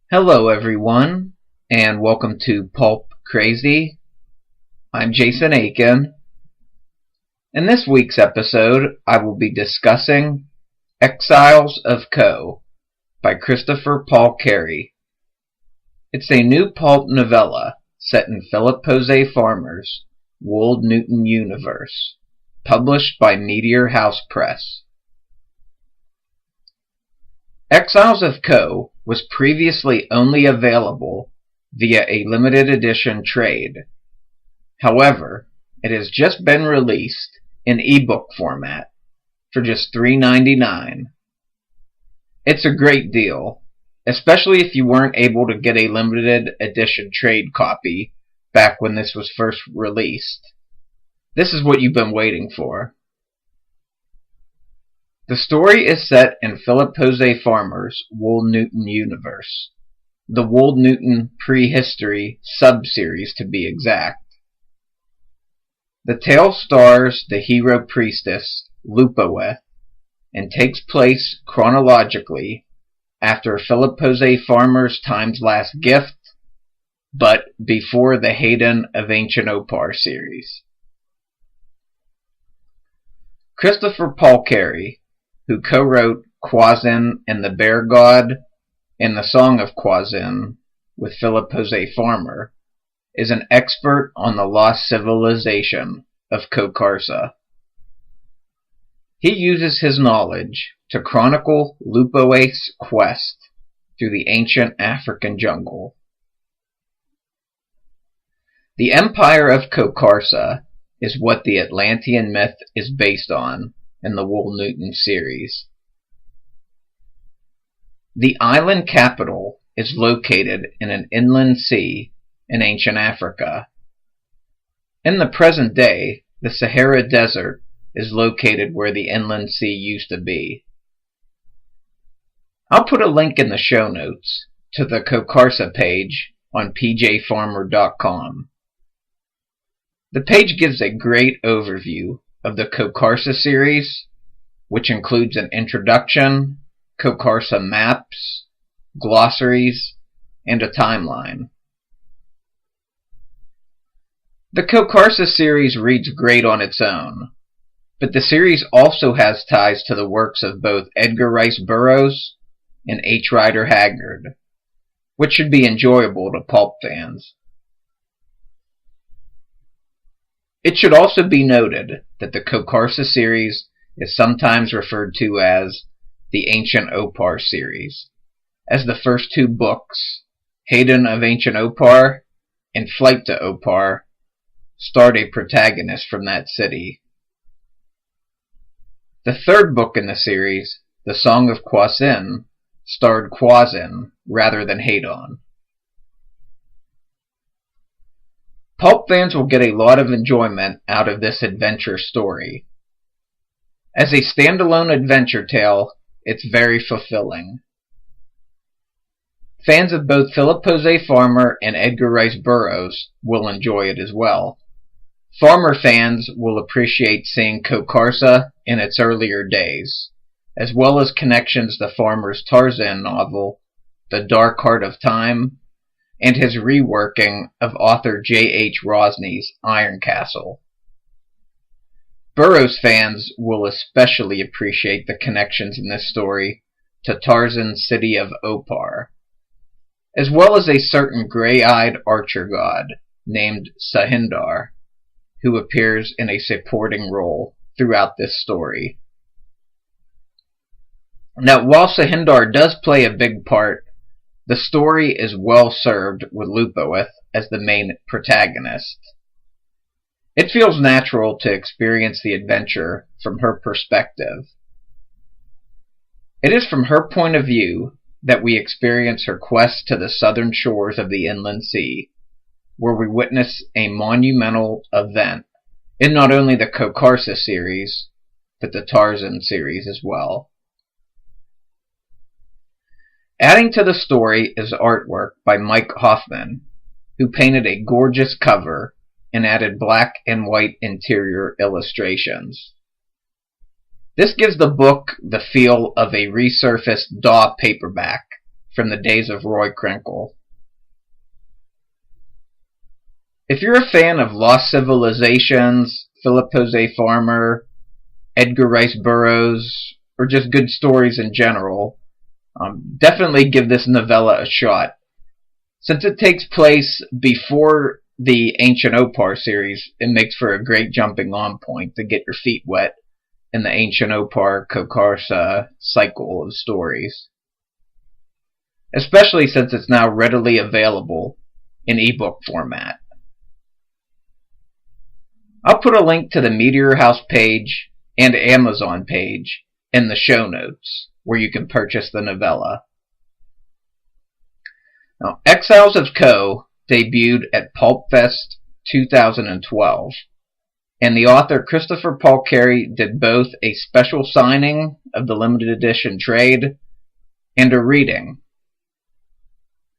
Hello everyone, and welcome to Pulp Crazy. I'm Jason Aiken. In this week's episode, I will be discussing Exiles of Kho by Christopher Paul Carey. It's a new pulp novella set in Philip Jose Farmer's Wold universe, published by Meteor House Press. Exiles of Kho was previously only available via a limited edition trade. However, it has just been released in ebook format for just $3.99. It's a great deal, especially if you weren't able to get a limited edition trade copy back when this was first released. This is what you've been waiting for. The story is set in Philip Jose Farmer's Wold universe, the Wold prehistory sub-series to be exact. The tale stars the hero priestess, Lupoeth, and takes place chronologically after Philip Jose Farmer's Time's Last Gift, but before the Hayden of Ancient Opar series. Christopher Paul Carey, who co-wrote Quasin and the Bear God and the Song of Quasin with Philip Jose Farmer, is an expert on the lost civilization of Kho. He uses his knowledge to chronicle Lupoeth's quest through the ancient African jungle. The Empire of Kho is what the Atlantean myth is based on in the Wold series. The island capital is located in an inland sea in ancient Africa. In the present day, the Sahara Desert is located where the inland sea used to be. I'll put a link in the show notes to the Kho page on pjfarmer.com. The page gives a great overview of the Kho series, which includes an introduction, Kho maps, glossaries, and a timeline. The Kho series reads great on its own, but the series also has ties to the works of both Edgar Rice Burroughs and H. Rider Haggard, which should be enjoyable to pulp fans. It should also be noted that the Kho series is sometimes referred to as the Ancient Opar series, as the first two books, Hayden of Ancient Opar and Flight to Opar, starred a protagonist from that city. The third book in the series, The Song of Quasin, starred Quasin rather than Hadon. Pulp fans will get a lot of enjoyment out of this adventure story. As a standalone adventure tale, it's very fulfilling. Fans of both Philip Jose Farmer and Edgar Rice Burroughs will enjoy it as well. Farmer fans will appreciate seeing Kho in its earlier days, as well as connections to Farmer's Tarzan novel, The Dark Heart of Time, and his reworking of author J.H. Rosny's Iron Castle. Burroughs fans will especially appreciate the connections in this story to Tarzan's city of Opar, as well as a certain gray-eyed archer god named Sahhindar, who appears in a supporting role throughout this story. Now, while Sahhindar does play a big part, the story is well served with Lupoeth as the main protagonist. It feels natural to experience the adventure from her perspective. It is from her point of view that we experience her quest to the southern shores of the inland sea, where we witness a monumental event in not only the Kho series, but the Tarzan series as well. Adding to the story is artwork by Mike Hoffman, who painted a gorgeous cover and added black and white interior illustrations. This gives the book the feel of a resurfaced DAW paperback from the days of Roy Krinkle. If you're a fan of Lost Civilizations, Philip Jose Farmer, Edgar Rice Burroughs, or just good stories in general, definitely give this novella a shot. Since it takes place before the Ancient Opar series, it makes for a great jumping on point to get your feet wet in the Ancient Opar Kokarsa cycle of stories. Especially since it's now readily available in ebook format. I'll put a link to the Meteor House page and Amazon page in the show notes where you can purchase the novella. Now, Exiles of Kho debuted at Pulpfest 2012, and the author Christopher Paul Carey did both a special signing of the limited edition trade and a reading.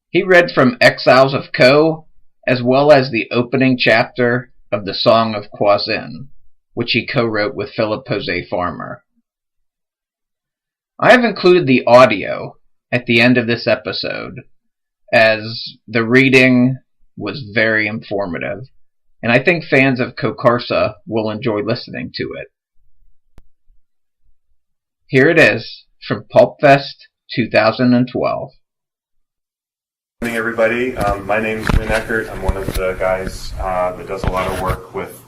He read from Exiles of Kho as well as the opening chapter of the Song of Kwazin, which he co-wrote with Philip Jose Farmer. I have included the audio at the end of this episode, as the reading was very informative, and I think fans of Kokarsa will enjoy listening to it. Here it is from Pulpfest 2012. Good morning, everybody. My name is Win Eckert. I'm one of the guys that does a lot of work with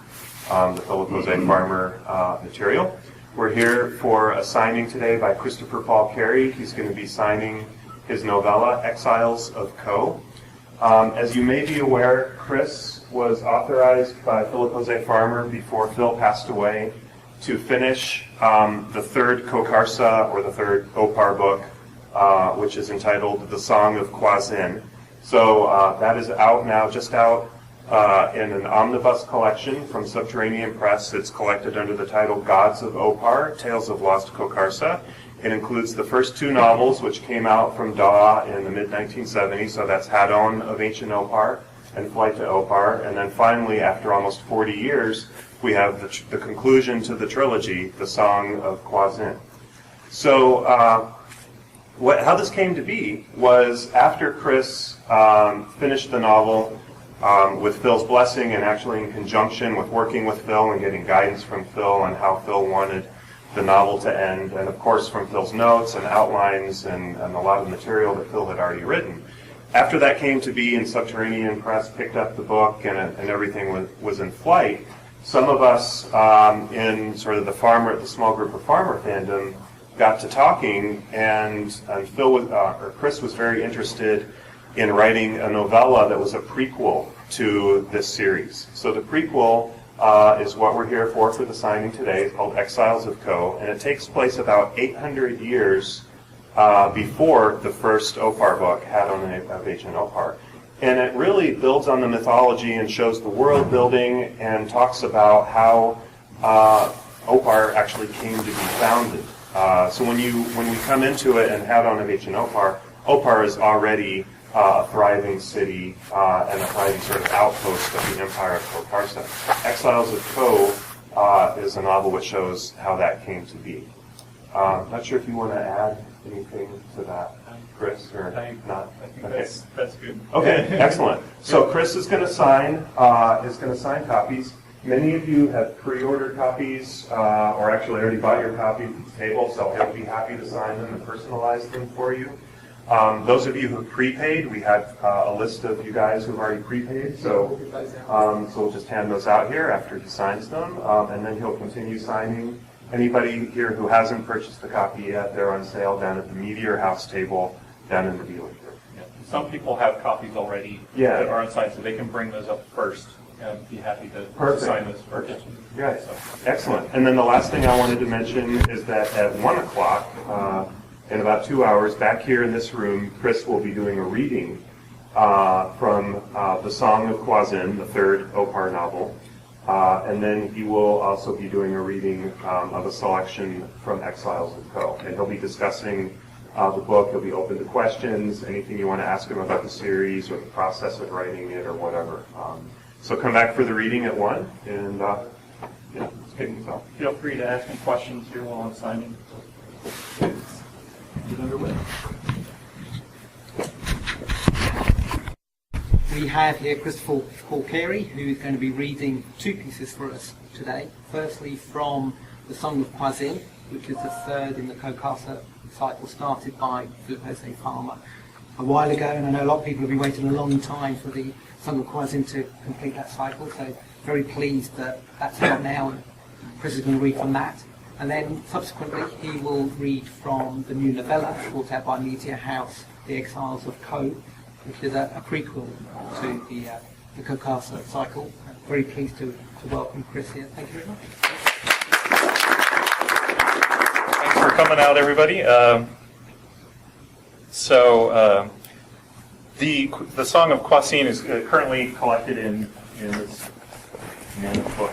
the Philip Jose Farmer material. We're here for a signing today by Christopher Paul Carey. He's going to be signing his novella, Exiles of Kho. As you may be aware, Chris was authorized by Philip Jose Farmer before Phil passed away to finish the third Kokarsa, or the third Opar book, which is entitled The Song of Kwazin. So that is out now, just out in an omnibus collection from Subterranean Press. It's collected under the title Gods of Opar, Tales of Lost Kokarsa. It includes the first two novels, which came out from Daw in the mid-1970s, so that's Hadon of Ancient Opar and Flight to Opar. And then finally, after almost 40 years, we have the conclusion to the trilogy, The Song of Kwazin. So how this came to be was after Chris finished the novel with Phil's blessing, and actually in conjunction with working with Phil and getting guidance from Phil on how Phil wanted the novel to end, and of course from Phil's notes and outlines and a lot of material that Phil had already written. After that came to be and Subterranean Press picked up the book and everything was in flight, some of us in sort of the small group of farmer fandom got to talking, and Chris was very interested in writing a novella that was a prequel to this series. So the prequel is what we're here for the signing today. It's called Exiles of Kho, and it takes place about 800 years before the first Opar book, Hadon of Ancient Opar. And it really builds on the mythology and shows the world building and talks about how Opar actually came to be founded. So when we come into it and Hadon of Ancient Opar, Opar is already a thriving city and a thriving sort of outpost of the Empire of Kokarsa. Exiles of Kho is a novel which shows how that came to be. Not sure if you want to add anything to that, Chris, or not? I think that's good. Okay, excellent. So Chris is going to sign copies. Many of you have pre-ordered copies, or actually already bought your copy at the table, so he'll be happy to sign them and personalize them for you. Those of you who have prepaid, we have a list of you guys who've already prepaid, so we'll just hand those out here after he signs them, and then he'll continue signing. Anybody here who hasn't purchased the copy yet, they're on sale down at the Meteor House table down in the dealer group. Yeah. Some people have copies already that are on site, so they can bring those up first and be happy to sign those first. Right. So. Excellent. And then the last thing I wanted to mention is that at 1 o'clock, in about 2 hours, back here in this room, Chris will be doing a reading from The Song of Kwazin, the third Opar novel. And then he will also be doing a reading of a selection from Exiles of Kho. And he'll be discussing the book. He'll be open to questions, anything you want to ask him about the series or the process of writing it or whatever. So come back for the reading at 1, and let's kick things off. Feel free to ask me questions here while I'm signing. Get underway. We have here Christopher Paul Carey, who is going to be reading two pieces for us today. Firstly, from the Song of Kwazin, which is the third in the Kokasa cycle, started by Lupoeth farmer a while ago, and I know a lot of people have been waiting a long time for the Song of Kwazin to complete that cycle, so very pleased that that's out now, and Chris is going to read from that. And then subsequently he will read from the new novella brought out by Meteor House, The Exiles of Kho, which is a prequel to the Kokasa cycle. I'm very pleased to welcome Chris here. Thank you very much. Thanks for coming out, everybody. The Song of Kwazin is currently collected in this book,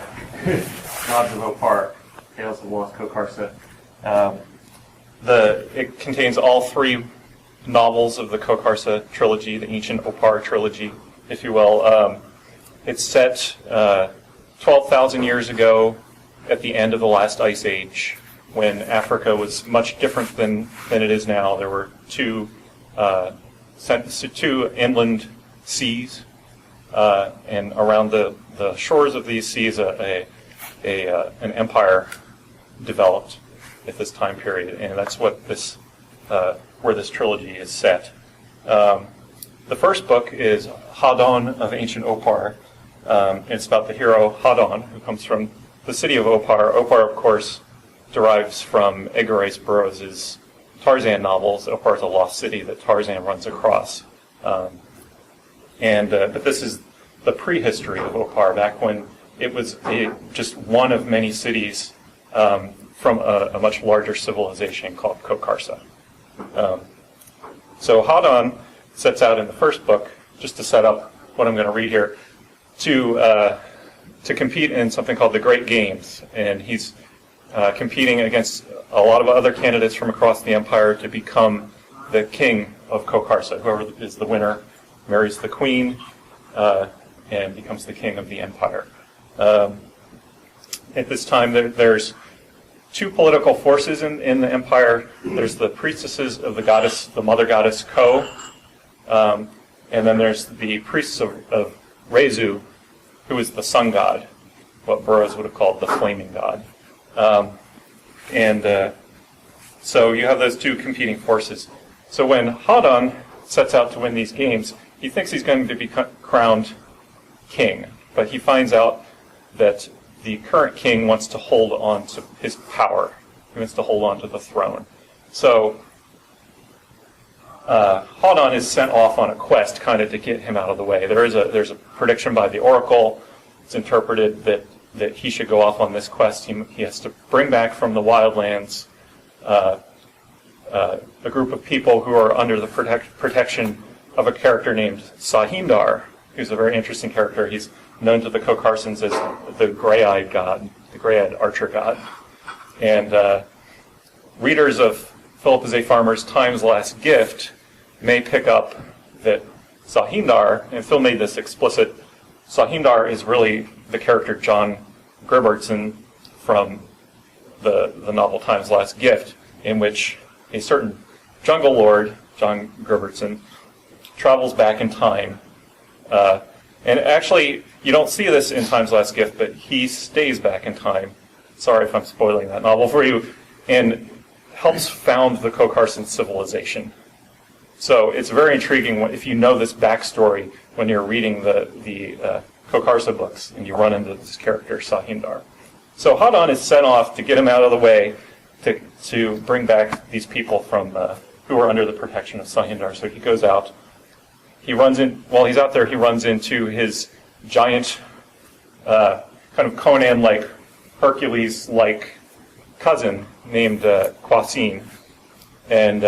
Gods of Opar, Tales of Lost Kokharsa. It contains all three novels of the Kokharsa trilogy, the ancient Opar trilogy, if you will. It's set 12,000 years ago at the end of the last ice age, when Africa was much different than it is now. There were two inland seas, and around the shores of these seas an empire developed at this time period, and that's what where this trilogy is set. The first book is Hadon of Ancient Opar. It's about the hero Hadon, who comes from the city of Opar. Opar, of course, derives from Edgar Rice Burroughs' Tarzan novels. Opar is a lost city that Tarzan runs across. But this is the prehistory of Opar, back when it was just one of many cities from a much larger civilization called Kokharsa. So Hadon sets out in the first book, just to set up what I'm going to read here, to compete in something called the Great Games, and he's competing against a lot of other candidates from across the empire to become the king of Kokharsa. Whoever is the winner marries the queen and becomes the king of the empire. At this time, there's two political forces in the empire. There's the priestesses of the mother goddess Kho, and then there's the priests of Rezu, who is the sun god, what Burroughs would have called the flaming god. So you have those two competing forces. So when Hadon sets out to win these games, he thinks he's going to be crowned king, but he finds out that the current king wants to hold on to his power. He wants to hold on to the throne. So Hadon is sent off on a quest kind of to get him out of the way. There's a prediction by the oracle. It's interpreted that he should go off on this quest. He has to bring back from the wildlands a group of people who are under the protection of a character named Sahhindar, who's a very interesting character. He's known to the Kokharsans as the gray-eyed god, the gray-eyed archer god. And readers of Philip Z. Farmer's Time's Last Gift may pick up that Sahhindar, and Phil made this explicit, Sahhindar is really the character John Gerbertson from the novel Time's Last Gift, in which a certain jungle lord, John Gerbertson, travels back in time. And actually, you don't see this in Time's Last Gift, but he stays back in time. Sorry if I'm spoiling that novel for you. And helps found the Kokharsan civilization. So it's very intriguing if you know this backstory when you're reading the Kokharsa books and you run into this character, Sahhindar. So Hadon is sent off to get him out of the way to bring back these people from who are under the protection of Sahhindar. So he goes out. While he's out there, he runs into his giant, kind of Conan-like, Hercules-like cousin named Kwazin. And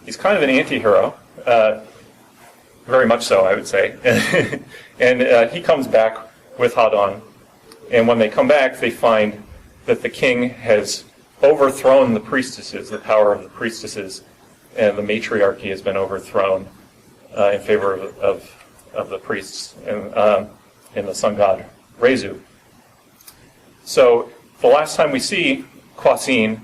he's kind of an anti-hero, very much so, I would say. And he comes back with Hadon. And when they come back, they find that the king has overthrown the priestesses, the power of the priestesses, and the matriarchy has been overthrown in favor of the priests and the sun god Rezu. So the last time we see Kwazin,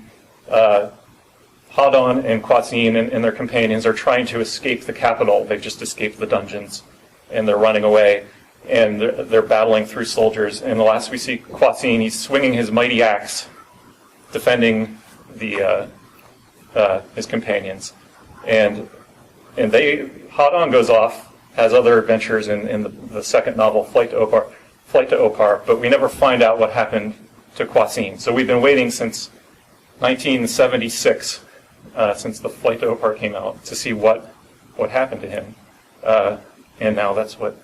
Hadon and Kwazin and their companions are trying to escape the capital. They've just escaped the dungeons. and they're running away, and they're battling through soldiers. And the last we see Kwasin, he's swinging his mighty axe, defending his companions. And Hadon goes off, has other adventures in the second novel, Flight to Opar, but we never find out what happened to Kwasin. So we've been waiting since 1976, since the Flight to Opar came out, to see what happened to him. And now that's what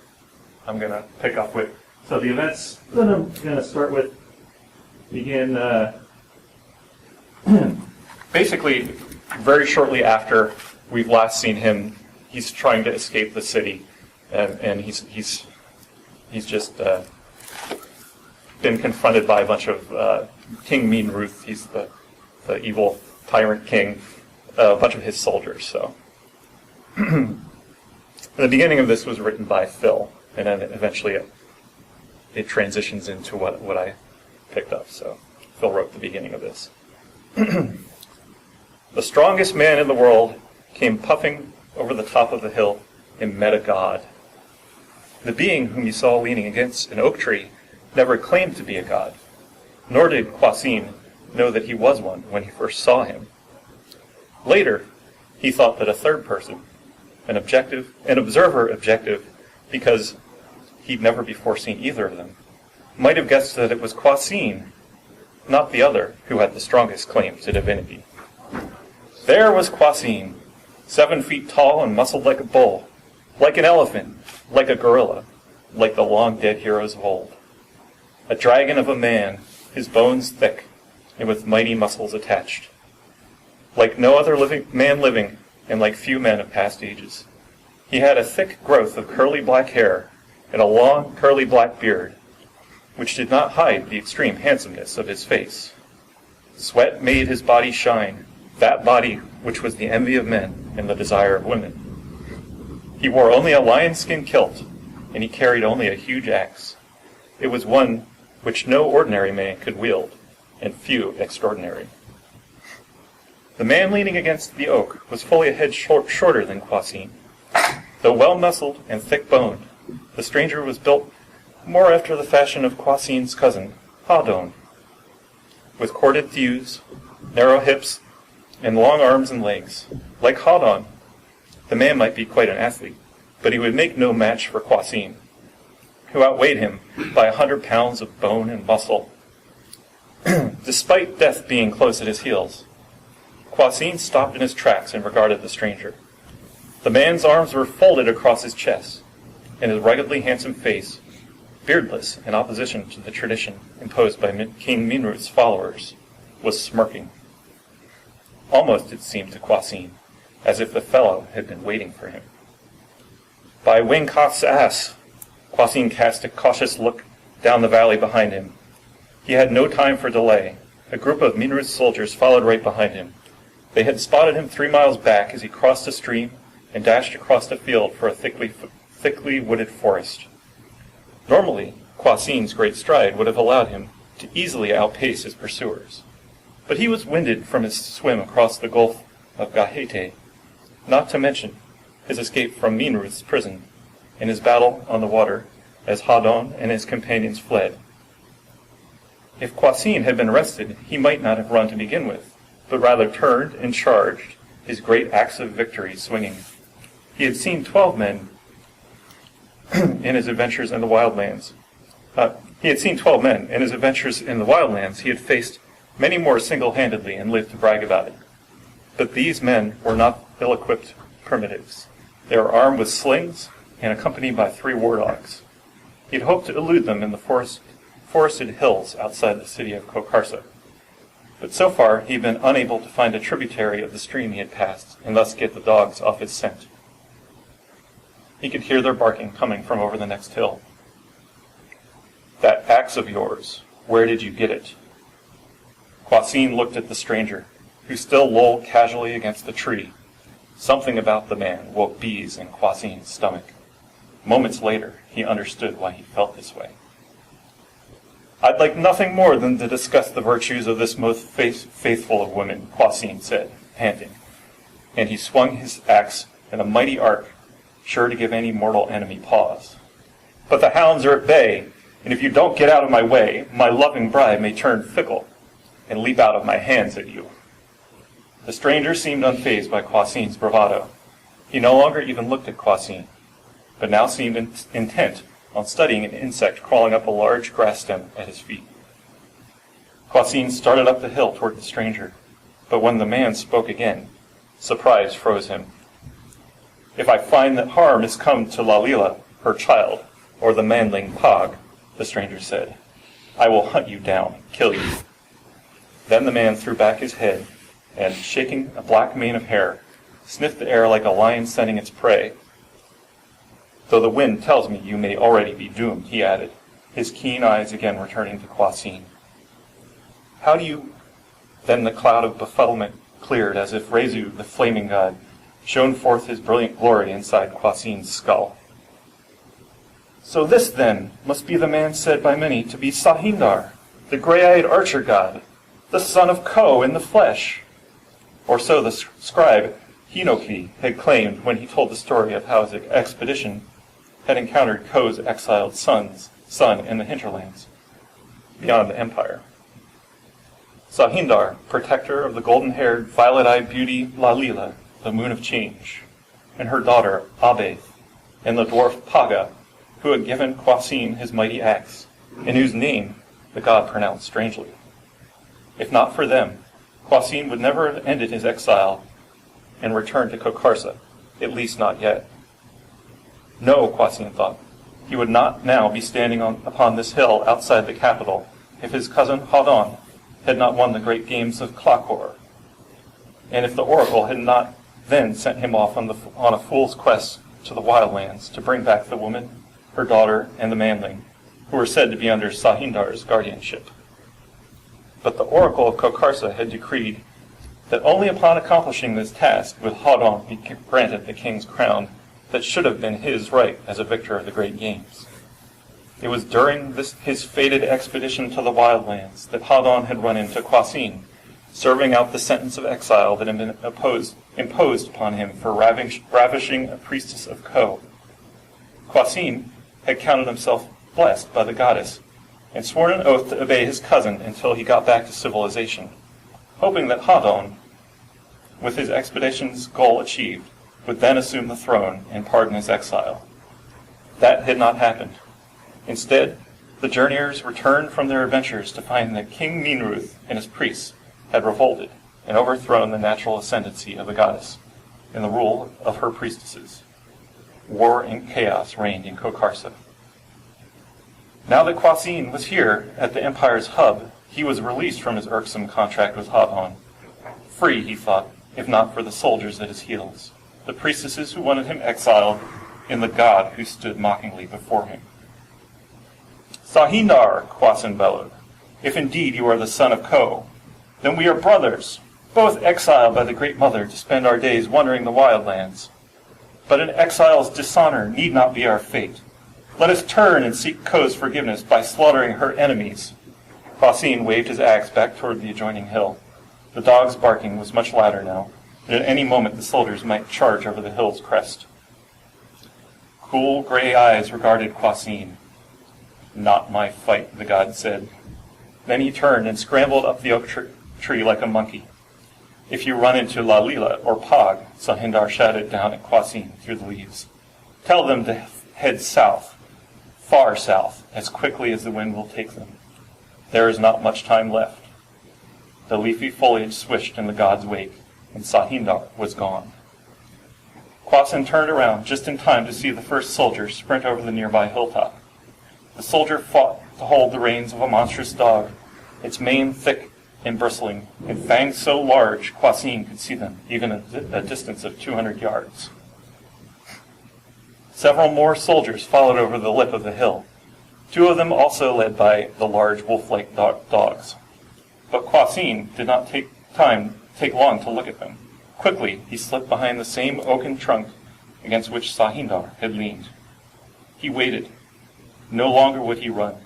I'm going to pick up with. So the events that I'm going to start with begin basically very shortly after we've last seen him. He's trying to escape the city, and he's just been confronted by a bunch of King Meanruth. He's the evil tyrant king, a bunch of his soldiers. So the beginning of this was written by Phil, and then eventually it transitions into what I picked up. So Phil wrote the beginning of this. The strongest man in the world came puffing over the top of the hill and met a god. The being whom you saw leaning against an oak tree never claimed to be a god, nor did Kwasin know that he was one when he first saw him. Later, he thought that a third person, an observer objective, because he'd never before seen either of them, might have guessed that it was Kwasin, not the other, who had the strongest claim to divinity. There was Kwasin, 7 feet tall and muscled like a bull, like an elephant, like a gorilla, like the long-dead heroes of old. A dragon of a man, his bones thick, and with mighty muscles attached. Like no other man living, and like few men of past ages. He had a thick growth of curly black hair, and a long curly black beard, which did not hide the extreme handsomeness of his face. Sweat made his body shine, that body which was the envy of men and the desire of women. He wore only a lion-skin kilt, and he carried only a huge axe. It was one which no ordinary man could wield, and few extraordinary. The man leaning against the oak was fully a head shorter than Kwasin. Though well-muscled and thick-boned, the stranger was built more after the fashion of Kwasin's cousin, Hadon, with corded thews, narrow hips, and long arms and legs. Like Hadon, the man might be quite an athlete, but he would make no match for Kwasin, who outweighed him by 100 pounds of bone and muscle. Despite death being close at his heels, Kwasin stopped in his tracks and regarded the stranger. The man's arms were folded across his chest, and his ruggedly handsome face, beardless in opposition to the tradition imposed by King Meanruth's followers, was smirking. Almost, it seemed to Kwasin, as if the fellow had been waiting for him. By Wingkoth's ass! Kwasin cast a cautious look down the valley behind him. He had no time for delay. A group of Meanruth's soldiers followed right behind him. They had spotted him 3 miles back as he crossed a stream and dashed across a field for a thickly wooded forest. Normally, Kwasin's great stride would have allowed him to easily outpace his pursuers. But he was winded from his swim across the Gulf of Gahete, not to mention his escape from Meanruth's prison and his battle on the water as Hadon and his companions fled. If Kwasin had been arrested, he might not have run to begin with, but rather turned and charged, his great axe of victory swinging. He had seen 12 men in his adventures in the wildlands. He had faced many more single-handedly and lived to brag about it. But these men were not ill-equipped primitives. They were armed with slings and accompanied by 3 war dogs. He had hoped to elude them in the forested hills outside the city of Kokarsa. But so far he had been unable to find a tributary of the stream he had passed, and thus get the dogs off his scent. He could hear their barking coming from over the next hill. "That axe of yours, where did you get it?" Kwasin looked at the stranger, who still lolled casually against the tree. Something about the man woke bees in Kwasin's stomach. Moments later, he understood why he felt this way. "I'd like nothing more than to discuss the virtues of this most faithful of women," Kwasin said, panting. And he swung his axe in a mighty arc, sure to give any mortal enemy pause. But the hounds are at bay, and if you don't get out of my way, my loving bride may turn fickle and leap out of my hands at you. The stranger seemed unfazed by Kwasin's bravado. He no longer even looked at Kwasin, but now seemed intent on studying an insect crawling up a large grass stem at his feet. Kwasin started up the hill toward the stranger, but when the man spoke again, surprise froze him. If I find that harm has come to Lalila, her child, or the manling Pog, the stranger said, I will hunt you down, kill you. Then the man threw back his head, and, shaking a black mane of hair, sniffed the air like a lion scenting its prey. Though the wind tells me you may already be doomed, he added, his keen eyes again returning to Kwasin. How do you... Then the cloud of befuddlement cleared as if Rezu, the flaming god, shone forth his brilliant glory inside Kwasin's skull. So this, then, must be the man said by many to be Sahhindar, the grey-eyed archer god, the son of Kho in the flesh. Or so the scribe Hinoki had claimed when he told the story of how his expedition had encountered Kho's exiled son in the hinterlands, beyond the empire. Sahhindar, protector of the golden-haired, violet-eyed beauty Lalila, the moon of change, and her daughter Abeth, and the dwarf Paga, who had given Kwasin his mighty axe, and whose name the god pronounced strangely. If not for them, Kwasin would never have ended his exile and returned to Kokarsa, at least not yet. No, Kwasin thought, he would not now be standing upon this hill outside the capital if his cousin Hadon had not won the great games of Klakor, and if the oracle had not then sent him off on a fool's quest to the wildlands to bring back the woman, her daughter, and the manling, who were said to be under Sahhindar's guardianship. But the oracle of Kokarsa had decreed that only upon accomplishing this task would Hadon be granted the king's crown that should have been his right as a victor of the great games. It was during his fated expedition to the wildlands that Hadon had run into Kwasin, serving out the sentence of exile that had been imposed upon him for ravishing a priestess of Kho. Kwasin had counted himself blessed by the goddess, and sworn an oath to obey his cousin until he got back to civilization, hoping that Hadon, with his expedition's goal achieved, would then assume the throne and pardon his exile. That had not happened. Instead, the journeyers returned from their adventures to find that King Minruth and his priests had revolted and overthrown the natural ascendancy of the goddess and the rule of her priestesses. War and chaos reigned in Kokarsa. Now that Kwasin was here at the Empire's hub, he was released from his irksome contract with Hadon. Free, he thought, if not for the soldiers at his heels, the priestesses who wanted him exiled, and the god who stood mockingly before him. Sahhindar, Kwasin bellowed, if indeed you are the son of Kho, then we are brothers, both exiled by the Great Mother to spend our days wandering the wildlands. But an exile's dishonor need not be our fate. Let us turn and seek Kho's forgiveness by slaughtering her enemies. Kwasin waved his axe back toward the adjoining hill. The dog's barking was much louder now, and at any moment the soldiers might charge over the hill's crest. Cool gray eyes regarded Kwasin. Not my fight, the god said. Then he turned and scrambled up the oak tree like a monkey. If you run into Lalila or Pog, Sahhindar shouted down at Kwasin through the leaves, tell them to head south, far south, as quickly as the wind will take them. There is not much time left. The leafy foliage swished in the god's wake, and Sahhindar was gone. Kwasin turned around just in time to see the first soldier sprint over the nearby hilltop. The soldier fought to hold the reins of a monstrous dog, its mane thick and bristling, and fangs so large Kwasin could see them, even at a distance of 200 yards. Several more soldiers followed over the lip of the hill, two of them also led by the large wolf-like dogs. But Kwasin did not take long to look at them. Quickly, he slipped behind the same oaken trunk against which Sahhindar had leaned. He waited. No longer would he run.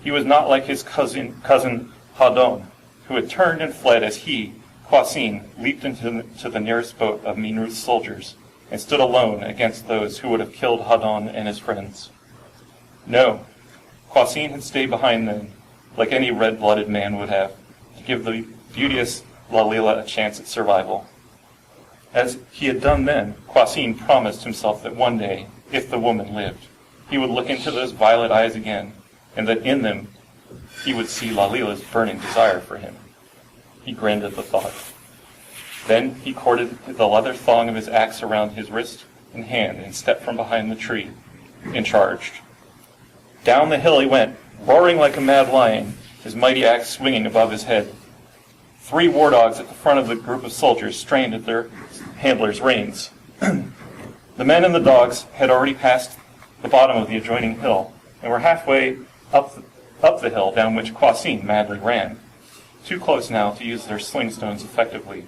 He was not like his cousin Hadon, who had turned and fled as he, Kwasin, leaped into the nearest boat of Minruth's soldiers and stood alone against those who would have killed Hadon and his friends. No, Kwasin had stayed behind then, like any red-blooded man would have, to give the beauteous Lalila a chance at survival. As he had done then, Kwasin promised himself that one day, if the woman lived, he would look into those violet eyes again, and that in them he would see Lalila's burning desire for him. He grinned at the thought. Then he corded the leather thong of his axe around his wrist and hand and stepped from behind the tree and charged. Down the hill he went, roaring like a mad lion, his mighty axe swinging above his head. 3 war dogs at the front of the group of soldiers strained at their handlers' reins. The men and the dogs had already passed the bottom of the adjoining hill and were halfway up the hill down which Kwasin madly ran, too close now to use their sling stones effectively.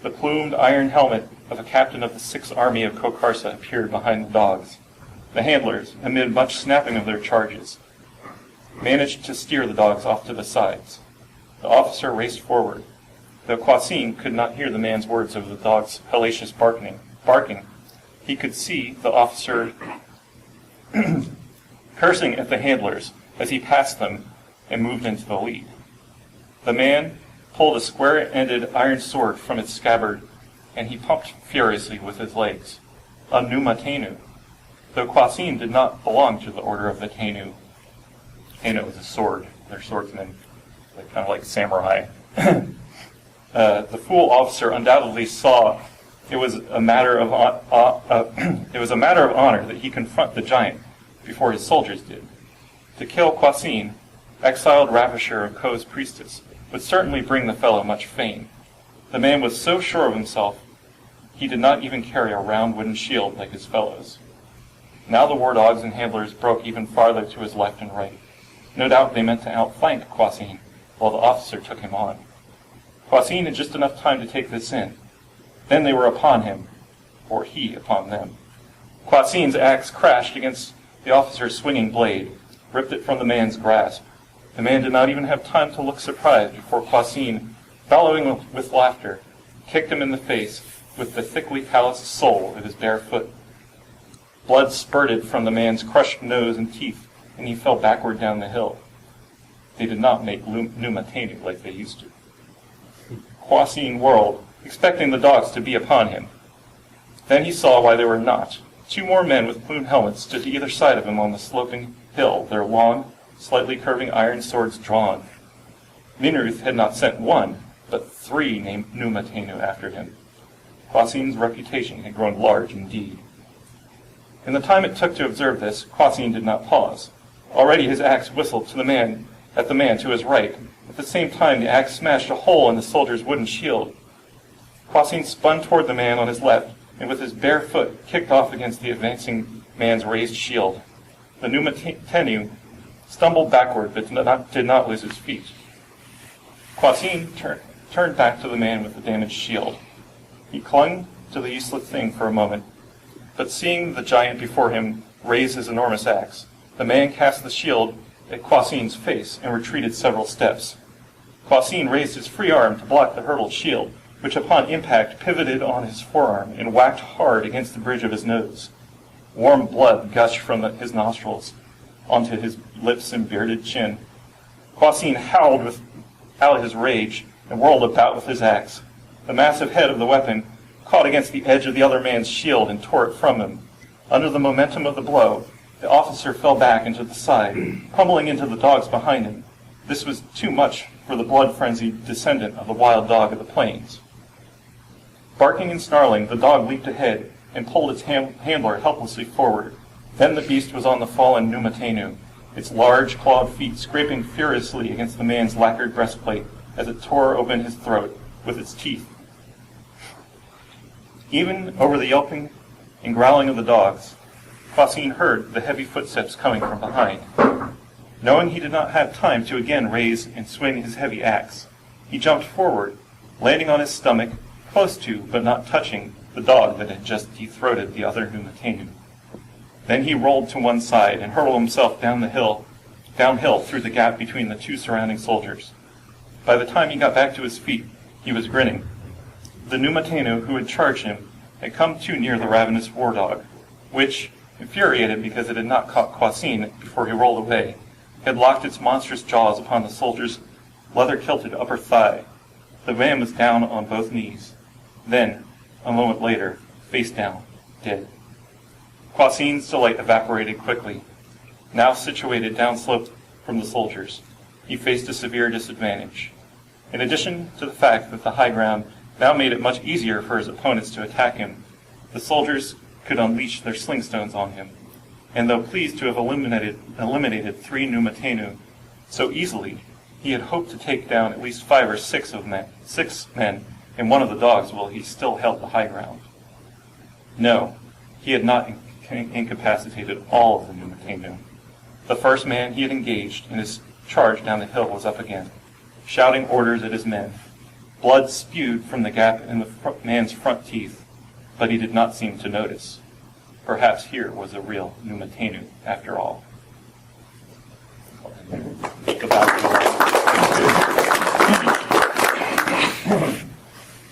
The plumed iron helmet of a captain of the 6th Army of Kho appeared behind the dogs. The handlers, amid much snapping of their charges, managed to steer the dogs off to the sides. The officer raced forward. Though Kwasin could not hear the man's words over the dog's hellacious barking, he could see the officer cursing at the handlers as he passed them and moved into the lead. The man pulled a square-ended iron sword from its scabbard, and he pumped furiously with his legs. A Numa Tenu. Though Kwasin did not belong to the order of the Tenu. Tenu is a sword. They're swordsmen, kind of like samurai. The fool officer undoubtedly saw it was a matter of honor that he confront the giant before his soldiers did. To kill Kwasin, exiled ravisher of Kho's priestess, would certainly bring the fellow much fame. The man was so sure of himself, he did not even carry a round wooden shield like his fellows. Now the war dogs and handlers broke even farther to his left and right. No doubt they meant to outflank Kwasin, while the officer took him on. Kwasin had just enough time to take this in. Then they were upon him, or he upon them. Kwasin's axe crashed against the officer's swinging blade, ripped it from the man's grasp. The man did not even have time to look surprised before Kwasin, bellowing with laughter, kicked him in the face with the thickly calloused sole of his bare foot. Blood spurted from the man's crushed nose and teeth, and he fell backward down the hill. They did not make Numa Tenu like they used to. Kwasin whirled, expecting the dogs to be upon him. Then he saw why they were not. 2 more men with plumed helmets stood to either side of him on the sloping hill, their long, slightly curving iron swords drawn. Minruth had not sent 1, but 3 named Numa Tenu after him. Kwasin's reputation had grown large indeed. In the time it took to observe this, Kwasin did not pause. Already his axe whistled at the man to his right. At the same time, the axe smashed a hole in the soldier's wooden shield. Kwasin spun toward the man on his left, and with his bare foot kicked off against the advancing man's raised shield. The Numa Tenu stumbled backward, but did not lose his feet. Kwasin turned back to the man with the damaged shield. He clung to the useless thing for a moment, but seeing the giant before him raise his enormous axe, the man cast the shield at Kwasin's face and retreated several steps. Kwasin raised his free arm to block the hurtled shield, which upon impact pivoted on his forearm and whacked hard against the bridge of his nose. Warm blood gushed from his nostrils onto his lips and bearded chin. Kwasin howled out his rage and whirled about with his axe. The massive head of the weapon caught against the edge of the other man's shield and tore it from him. Under the momentum of the blow, the officer fell back into the side, pummeling into the dogs behind him. This was too much for the blood-frenzied descendant of the wild dog of the plains. Barking and snarling, the dog leaped ahead and pulled its handler helplessly forward. Then the beast was on the fallen Numa Tenu, its large clawed feet scraping furiously against the man's lacquered breastplate as it tore open his throat with its teeth. Even over the yelping and growling of the dogs, Kwasin heard the heavy footsteps coming from behind. Knowing he did not have time to again raise and swing his heavy axe, he jumped forward, landing on his stomach, close to, but not touching, the dog that had just de-throated the other Numa Tenu. Then he rolled to one side and hurled himself downhill through the gap between the 2 surrounding soldiers. By the time he got back to his feet, he was grinning. The Numa Tenu who had charged him had come too near the ravenous war dog, which, infuriated because it had not caught Kwasin before he rolled away, had locked its monstrous jaws upon the soldier's leather-kilted upper thigh. The man was down on both knees. Then, a moment later, face down, dead. Kwasin's delight evaporated quickly. Now situated downslope from the soldiers, he faced a severe disadvantage. In addition to the fact that the high ground now made it much easier for his opponents to attack him, the soldiers could unleash their slingstones on him, and though pleased to have eliminated 3 Numatenu so easily, he had hoped to take down at least 5 or 6 men and one of the dogs while he still held the high ground. No, he had not incapacitated all of the Numatenu. The first man he had engaged in his charge down the hill was up again, shouting orders at his men. Blood spewed from the gap in the man's front teeth, but he did not seem to notice. Perhaps here was a real Numatenu after all.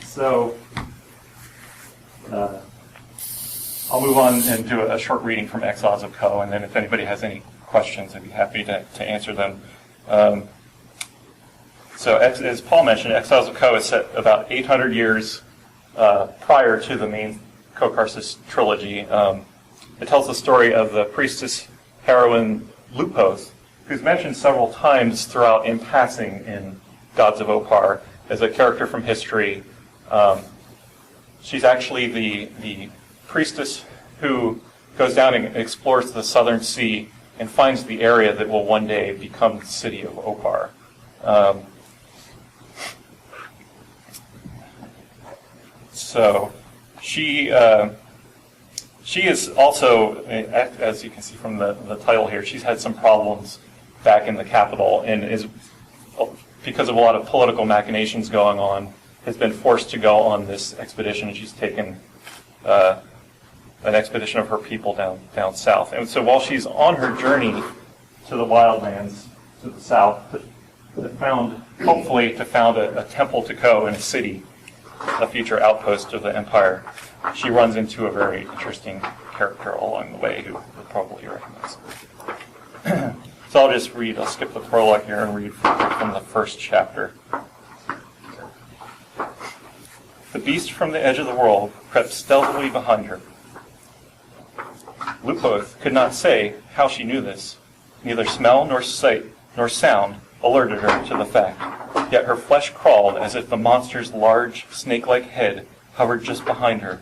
So, I'll move on and do a short reading from Exiles of Kho, and then if anybody has any questions, I'd be happy to answer them. So, as Paul mentioned, Exiles of Kho is set about 800 years prior to the main Kho trilogy. It tells the story of the priestess heroine Lupoeth, who's mentioned several times throughout in passing in Gods of Opar as a character from history. She's actually the priestess who goes down and explores the southern sea and finds the area that will one day become the city of Opar. So she is also, as you can see from the title here, she's had some problems back in the capital and is, because of a lot of political machinations going on, has been forced to go on this expedition. She's taken an expedition of her people down south. And so while she's on her journey to the wildlands to the south, hopefully to found a temple to Kho in a city, a future outpost of the empire, she runs into a very interesting character along the way who you'll probably recognize. So I'll skip the prologue here and read from the first chapter. The beast from the edge of the world crept stealthily behind her. Lupoeth could not say how she knew this. Neither smell nor sight nor sound alerted her to the fact, yet her flesh crawled as if the monster's large, snake-like head hovered just behind her,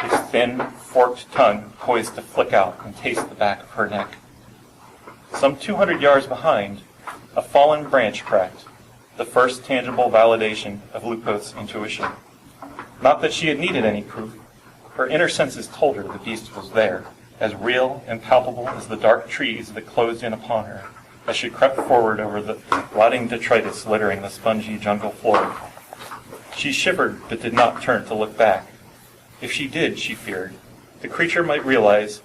its thin, forked tongue poised to flick out and taste the back of her neck. Some 200 yards behind, a fallen branch cracked, the first tangible validation of Lupoeth's intuition. Not that she had needed any proof. Her inner senses told her the beast was there, as real and palpable as the dark trees that closed in upon her, as she crept forward over the rotting detritus littering the spongy jungle floor. She shivered, but did not turn to look back. If she did, she feared, the creature might realize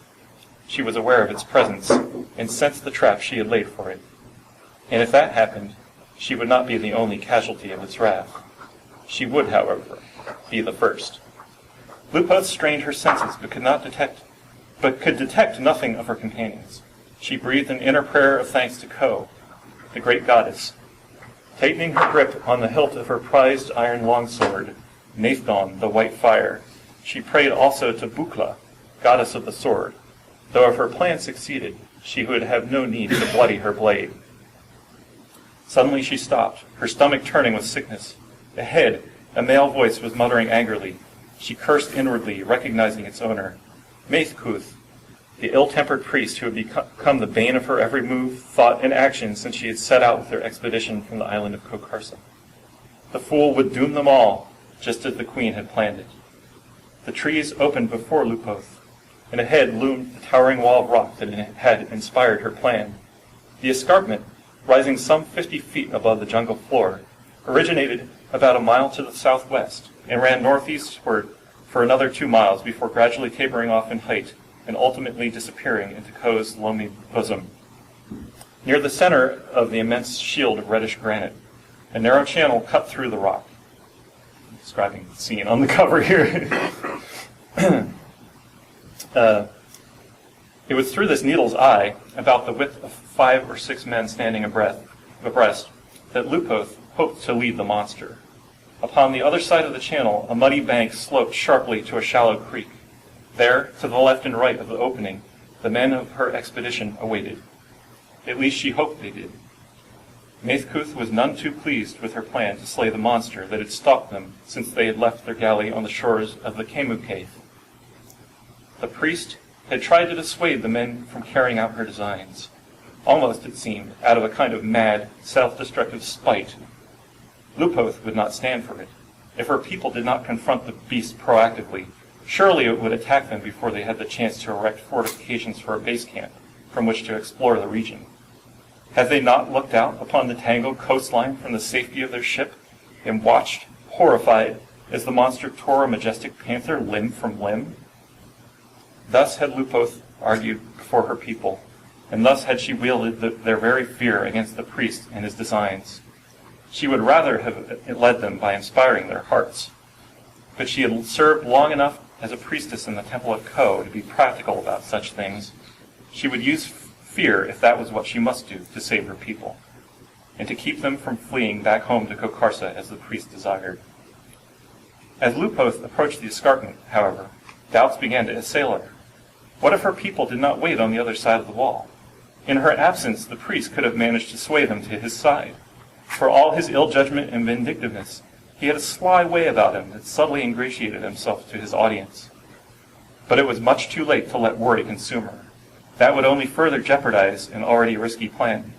she was aware of its presence and sense the trap she had laid for it. And if that happened, she would not be the only casualty of its wrath. She would, however, be the first. Lupoeth strained her senses, but could detect nothing of her companions. She breathed an inner prayer of thanks to Kho, the great goddess. Tightening her grip on the hilt of her prized iron longsword, Nathon, the white fire, she prayed also to Bukla, goddess of the sword, though if her plan succeeded, she would have no need to bloody her blade. Suddenly she stopped, her stomach turning with sickness. Ahead, a male voice was muttering angrily. She cursed inwardly, recognizing its owner. Maithkuth, the ill-tempered priest who had become the bane of her every move, thought, and action since she had set out with her expedition from the island of Kho. The fool would doom them all, just as the queen had planned it. The trees opened before Lupoeth, and ahead loomed the towering wall of rock that had inspired her plan. The escarpment, rising some 50 feet above the jungle floor, originated about a mile to the southwest and ran northeastward for another 2 miles before gradually tapering off in height and ultimately disappearing into Kho's loamy bosom. Near the center of the immense shield of reddish granite, a narrow channel cut through the rock. I'm describing the scene on the cover here. It was through this needle's eye, about the width of 5 or 6 men standing abreast, that Lupoeth hoped to lead the monster. Upon the other side of the channel, a muddy bank sloped sharply to a shallow creek. There, to the left and right of the opening, the men of her expedition awaited. At least she hoped they did. Maithcuth was none too pleased with her plan to slay the monster that had stalked them since they had left their galley on the shores of the Kemu Cave. The priest had tried to dissuade the men from carrying out her designs, almost, it seemed, out of a kind of mad, self-destructive spite. Lupoeth would not stand for it. If her people did not confront the beast proactively, surely it would attack them before they had the chance to erect fortifications for a base camp from which to explore the region. Had they not looked out upon the tangled coastline from the safety of their ship and watched, horrified, as the monster tore a majestic panther limb from limb? Thus had Lupoeth argued before her people, and thus had she wielded their very fear against the priest and his designs. She would rather have led them by inspiring their hearts. But she had served long enough as a priestess in the temple at Kho to be practical about such things. She would use fear if that was what she must do to save her people, and to keep them from fleeing back home to Kokarsa as the priest desired. As Lupoeth approached the escarpment, however, doubts began to assail her. What if her people did not wait on the other side of the wall? In her absence, the priest could have managed to sway them to his side. For all his ill judgment and vindictiveness, he had a sly way about him that subtly ingratiated himself to his audience. But it was much too late to let worry consume her. That would only further jeopardize an already risky plan.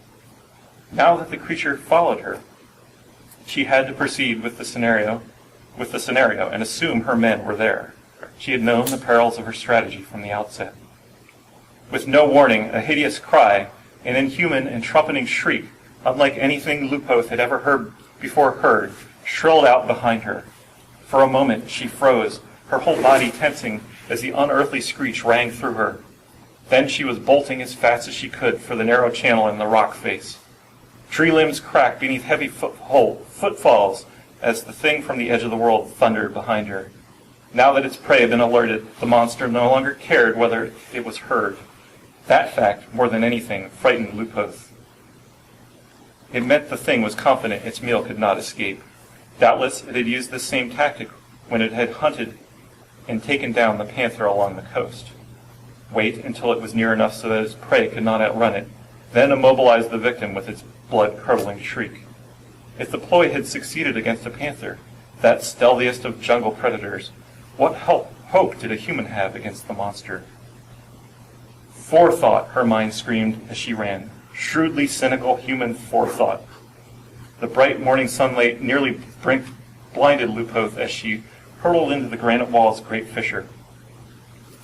Now that the creature followed her, she had to proceed with the scenario and assume her men were there. She had known the perils of her strategy from the outset. With no warning, a hideous cry, an inhuman and trumpeting shriek, unlike anything Lupoeth had ever heard, shrilled out behind her. For a moment she froze, her whole body tensing as the unearthly screech rang through her. Then she was bolting as fast as she could for the narrow channel in the rock face. Tree limbs cracked beneath heavy footfalls as the thing from the edge of the world thundered behind her. Now that its prey had been alerted, the monster no longer cared whether it was heard. That fact, more than anything, frightened Lupoeth. It meant the thing was confident its meal could not escape. Doubtless it had used this same tactic when it had hunted and taken down the panther along the coast. Wait until it was near enough so that its prey could not outrun it, then immobilize the victim with its blood-curdling shriek. If the ploy had succeeded against a panther, that stealthiest of jungle predators, what hope did a human have against the monster? Forethought, her mind screamed as she ran. Shrewdly cynical human forethought. The bright morning sunlight nearly blinded Lupoeth as she hurtled into the granite wall's great fissure.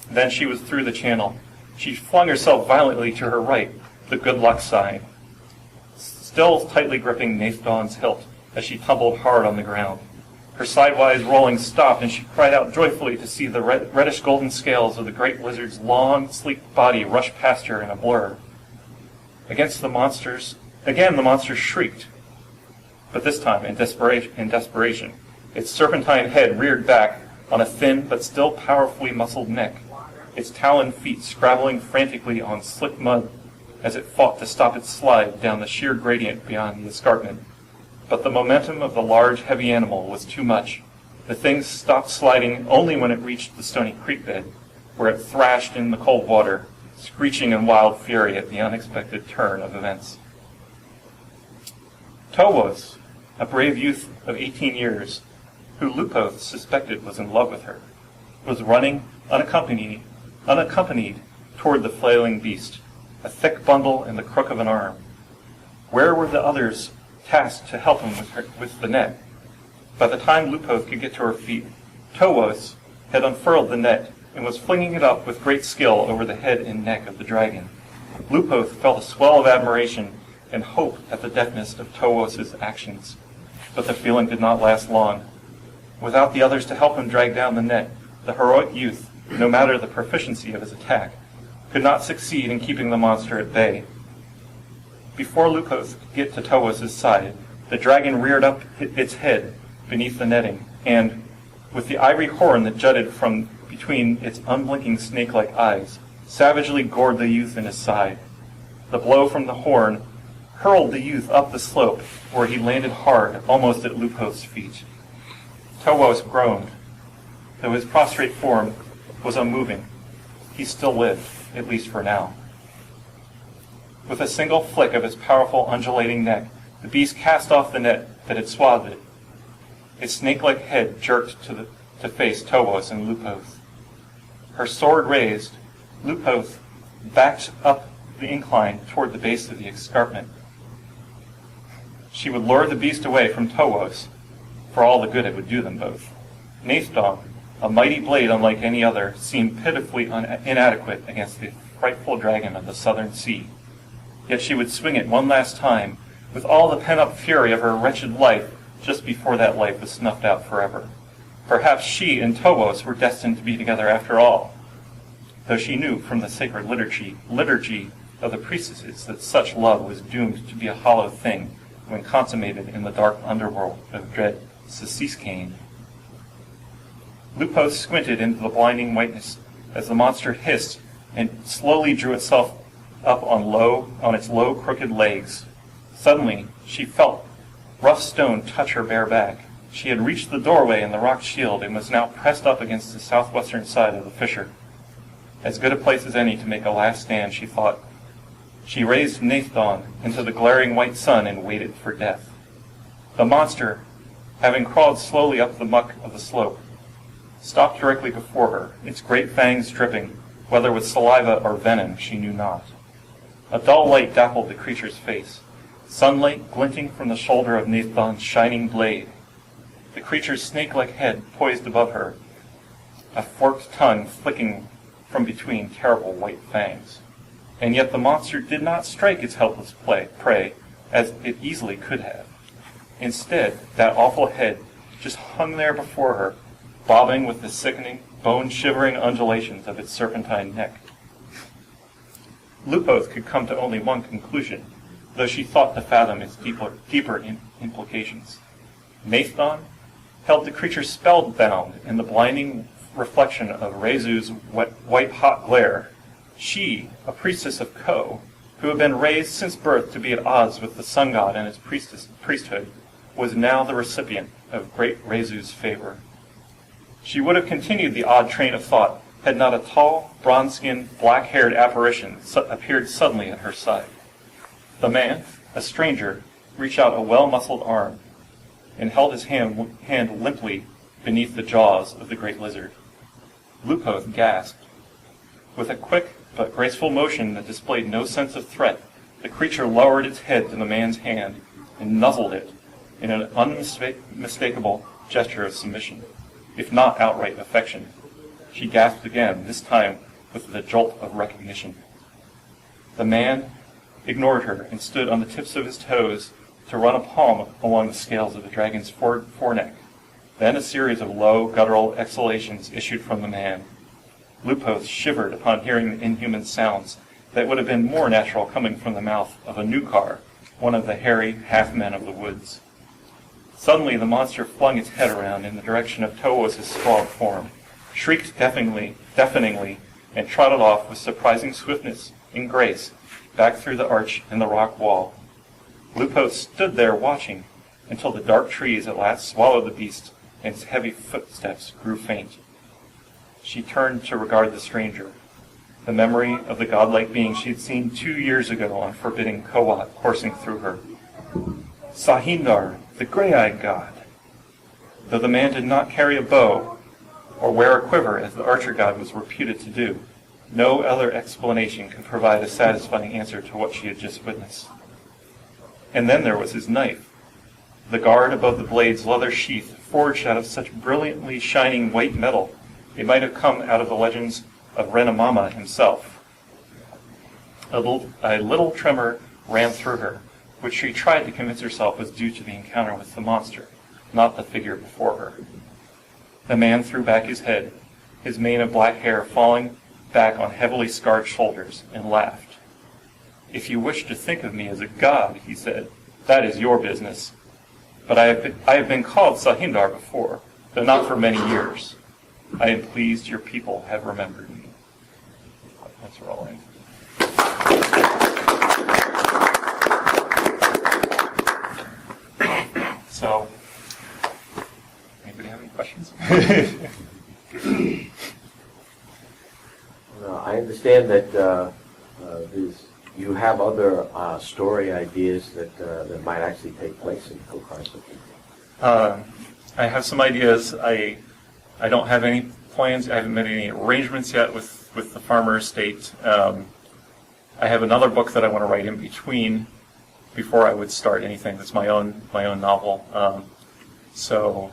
Then she was through the channel. She flung herself violently to her right, the good luck sign, still tightly gripping Nathdon's hilt as she tumbled hard on the ground. Her sidewise rolling stopped, and she cried out joyfully to see the reddish-golden scales of the great lizard's long, sleek body rush past her in a blur. Again the monster shrieked, but this time in desperation. Its serpentine head reared back on a thin but still powerfully muscled neck, its taloned feet scrabbling frantically on slick mud as it fought to stop its slide down the sheer gradient beyond the escarpment. But the momentum of the large, heavy animal was too much. The thing stopped sliding only when it reached the stony creek bed, where it thrashed in the cold water, screeching in wild fury at the unexpected turn of events. Towos, a brave youth of 18 years, who Lupoeth suspected was in love with her, was running unaccompanied toward the flailing beast, a thick bundle in the crook of an arm. Where were the others tasked to help him with the net? By the time Lupoeth could get to her feet, Towos had unfurled the net and was flinging it up with great skill over the head and neck of the dragon. Lupoeth felt a swell of admiration and hope at the deftness of Towos' actions, but the feeling did not last long. Without the others to help him drag down the net, the heroic youth, no matter the proficiency of his attack, could not succeed in keeping the monster at bay. Before Lupoeth could get to Towos' side, the dragon reared up its head beneath the netting, and, with the ivory horn that jutted from between its unblinking snake-like eyes, savagely gored the youth in his side. The blow from the horn hurled the youth up the slope, where he landed hard, almost at Lupoeth's feet. Towos groaned. Though his prostrate form was unmoving, he still lived, at least for now. With a single flick of its powerful undulating neck, the beast cast off the net that had swathed it. Its snake-like head jerked to face Towos and Lupoeth. Her sword raised, Lupoeth backed up the incline toward the base of the escarpment. She would lure the beast away from Towos, for all the good it would do them both. Naththon, a mighty blade unlike any other, seemed pitifully inadequate against the frightful dragon of the southern sea. Yet she would swing it one last time, with all the pent-up fury of her wretched life, just before that life was snuffed out forever. Perhaps she and Towos were destined to be together after all, though she knew from the sacred liturgy of the priestesses that such love was doomed to be a hollow thing when consummated in the dark underworld of dread Sahhindar. Lupoeth squinted into the blinding whiteness as the monster hissed and slowly drew itself up on its low, crooked legs. Suddenly, she felt rough stone touch her bare back. She had reached the doorway in the rock shield and was now pressed up against the southwestern side of the fissure. As good a place as any to make a last stand, she thought. She raised Naththon into the glaring white sun and waited for death. The monster, having crawled slowly up the muck of the slope, stopped directly before her, its great fangs dripping, whether with saliva or venom she knew not. A dull light dappled the creature's face, sunlight glinting from the shoulder of Naththon's shining blade. The creature's snake-like head poised above her, a forked tongue flicking from between terrible white fangs. And yet the monster did not strike its helpless prey, as it easily could have. Instead, that awful head just hung there before her, bobbing with the sickening, bone-shivering undulations of its serpentine neck. Lupoeth could come to only one conclusion, though she thought to fathom its deeper implications. Naththon held the creature spellbound in the blinding reflection of Rezu's white-hot glare. She, a priestess of Kho, who had been raised since birth to be at odds with the sun god and his priesthood, was now the recipient of great Rezu's favor. She would have continued the odd train of thought had not a tall, bronze-skinned, black-haired apparition appeared suddenly at her side. The man, a stranger, reached out a well-muscled arm and held his hand limply beneath the jaws of the great lizard. Lupoeth gasped. With a quick but graceful motion that displayed no sense of threat, the creature lowered its head to the man's hand and nuzzled it in an unmistakable gesture of submission, if not outright affection. She gasped again, this time with the jolt of recognition. The man ignored her and stood on the tips of his toes to run a palm along the scales of the dragon's foreneck. Then a series of low, guttural exhalations issued from the man. Lupoeth shivered upon hearing the inhuman sounds that would have been more natural coming from the mouth of a Nukar, one of the hairy half-men of the woods. Suddenly the monster flung its head around in the direction of Towos' sprawled form, shrieked deafeningly, and trotted off with surprising swiftness and grace back through the arch in the rock wall. Lupoeth stood there watching until the dark trees at last swallowed the beast and its heavy footsteps grew faint. She turned to regard the stranger, the memory of the godlike being she had seen 2 years ago on forbidding Kowat coursing through her. Sahhindar, the gray-eyed god. Though the man did not carry a bow or wear a quiver as the archer god was reputed to do, no other explanation could provide a satisfying answer to what she had just witnessed. And then there was his knife, the guard above the blade's leather sheath, forged out of such brilliantly shining white metal it might have come out of the legends of Renamama himself. A little tremor ran through her, which she tried to convince herself was due to the encounter with the monster, not the figure before her. The man threw back his head, his mane of black hair falling back on heavily scarred shoulders, and laughed. "If you wish to think of me as a god," he said, "that is your business. But I have been called Sahhindar before, though not for many years. I am pleased your people have remembered me. That's rolling. So, anybody have any questions? I understand that you have other story ideas that might actually take place in Kho Karsa. I have some ideas. I don't have any plans. I haven't made any arrangements yet with the farmer estate. I have another book that I want to write in between before I would start anything. That's my own novel. So,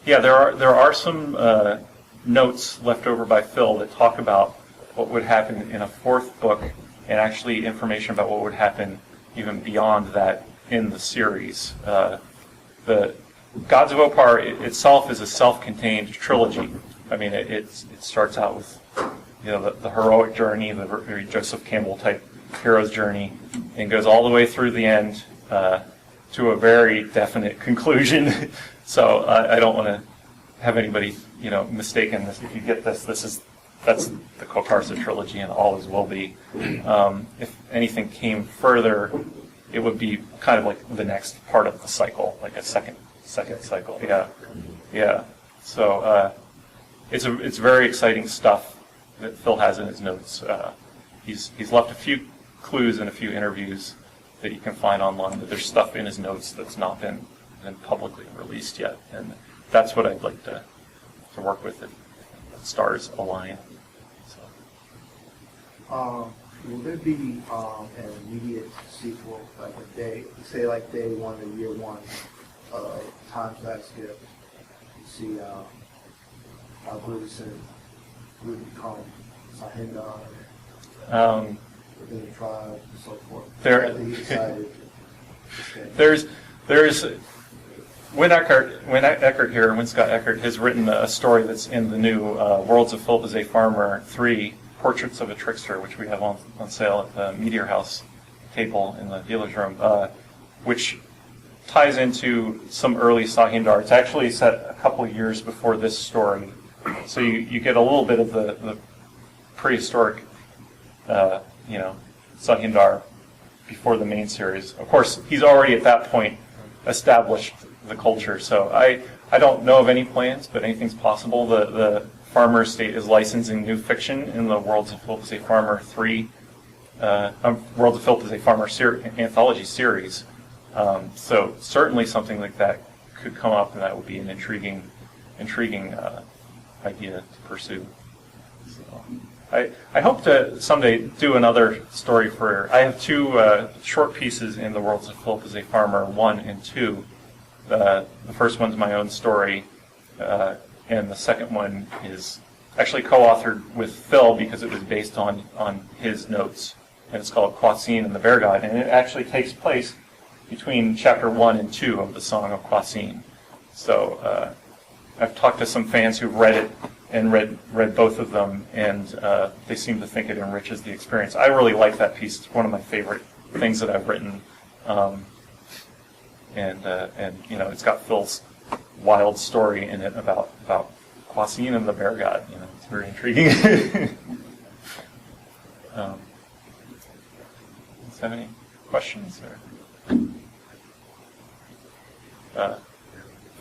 yeah, there are some notes left over by Phil that talk about what would happen in a fourth book, and actually information about what would happen even beyond that in the series. The Gods of Opar itself is a self-contained trilogy. I mean, it starts out with the heroic journey, the very Joseph Campbell type hero's journey, and goes all the way through the end to a very definite conclusion. So I don't want to have anybody mistaken. If you get that's the Kho Karsa trilogy, and always will be. If anything came further, it would be kind of like the next part of the cycle, like a second cycle. Yeah. So it's very exciting stuff that Phil has in his notes. He's left a few clues and a few interviews that you can find online, but there's stuff in his notes that's not been publicly released yet, and that's what I'd like to work with if the stars align. Will there be an immediate sequel, like day one or year one of Time Flat Skip? You see how Bruceson would become Sahhindar within the tribe and so forth. He decided there's Win Eckert here, Win Scott Eckert, has written a story that's in the new Worlds of Philip as a Farmer 3, Portraits of a Trickster, which we have on sale at the Meteor House table in the dealer's room, which ties into some early Sahhindar. It's actually set a couple of years before this story, so you get a little bit of the prehistoric, Sahhindar before the main series. Of course, he's already at that point established the culture, so I don't know of any plans, but anything's possible. The Farmer Estate is licensing new fiction in the Worlds of Philip as a Farmer 3, Worlds of Philip as a Farmer anthology series. So certainly something like that could come up, and that would be an intriguing idea to pursue. So I hope to someday do another story for. I have two short pieces in the Worlds of Philip as a Farmer 1 and 2. The first one's my own story. And the second one is actually co-authored with Phil because it was based on his notes. And it's called Kwasin and the Bear God. And it actually takes place between chapter 1 and 2 of the Song of Kwasin. So I've talked to some fans who've read it and read both of them, and they seem to think it enriches the experience. I really like that piece. It's one of my favorite things that I've written. And it's got Phil's wild story in it about Kwasin and the Bear God. It's very intriguing. Does have any questions? I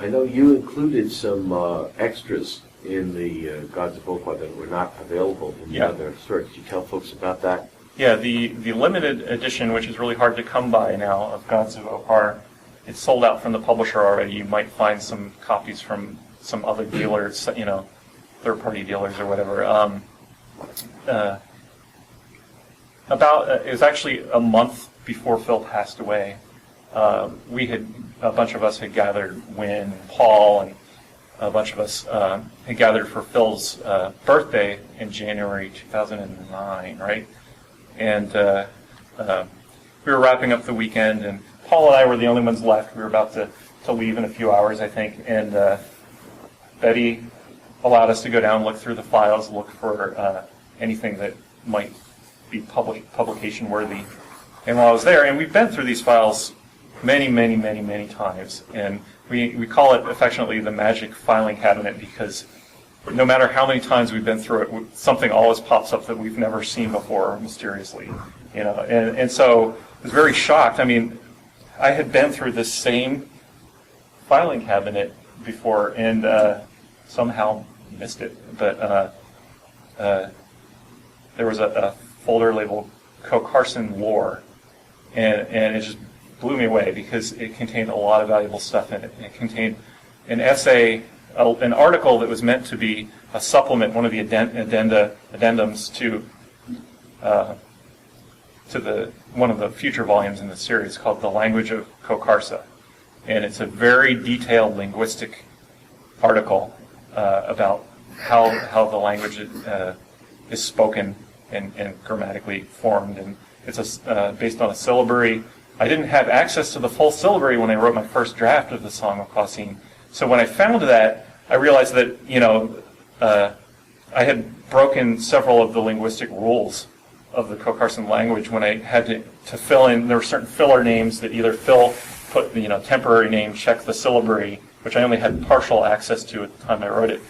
know you included some extras in the Gods of Opar that were not available in the other story. Could you tell folks about that? Yeah, the limited edition, which is really hard to come by now, of Gods of Opar, it's sold out from the publisher already. You might find some copies from some other dealers, third-party dealers or whatever. It was actually a month before Phil passed away. A bunch of us had gathered, Win and Paul, and a bunch of us had gathered for Phil's birthday in January 2009, right? And we were wrapping up the weekend, and Paul and I were the only ones left. We were about to leave in a few hours, I think, and Betty allowed us to go down and look through the files, look for anything that might be publication worthy. And while I was there, and we've been through these files many, many, many, many times, and we call it affectionately the magic filing cabinet because no matter how many times we've been through it, something always pops up that we've never seen before, mysteriously. And so I was very shocked. I mean, I had been through this same filing cabinet before and somehow missed it. But there was a folder labeled Kho Carson Lore, and it just blew me away because it contained a lot of valuable stuff in it. It contained an essay, an article that was meant to be a supplement, one of the addendums to one of the future volumes in the series called The Language of Kho Karsa. And it's a very detailed linguistic article about how the language is spoken and grammatically formed. And it's based on a syllabary. I didn't have access to the full syllabary when I wrote my first draft of the Song of Kwasin. So when I found that, I realized that, I had broken several of the linguistic rules of the Kho Karsan language when I had to fill in. There were certain filler names that either Phil put, temporary name, check the syllabary, which I only had partial access to at the time I wrote it,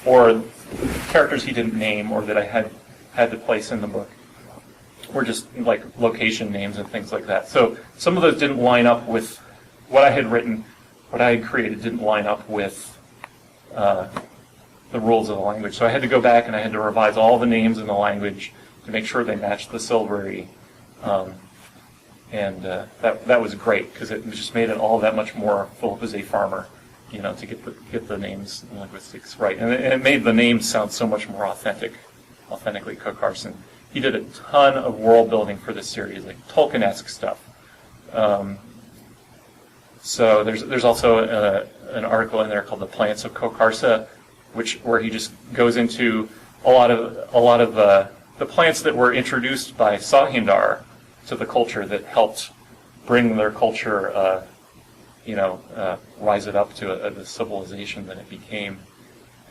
or characters he didn't name or that I had to place in the book, or just like location names and things like that. So some of those didn't line up with what I had written, what I had created didn't line up with the rules of the language. So I had to go back and I had to revise all the names in the language to make sure they matched the syllabary. And that was great because it just made it all that much more Philip is a farmer, to get the names and linguistics right. And it made the names sound so much more authentically Kho Karsan. He did a ton of world building for this series, like Tolkien-esque stuff. So there's also an article in there called "The Plants of Kho Karsa," where he just goes into a lot of the plants that were introduced by Sahhindar to the culture that helped bring their culture, rise it up to the civilization that it became.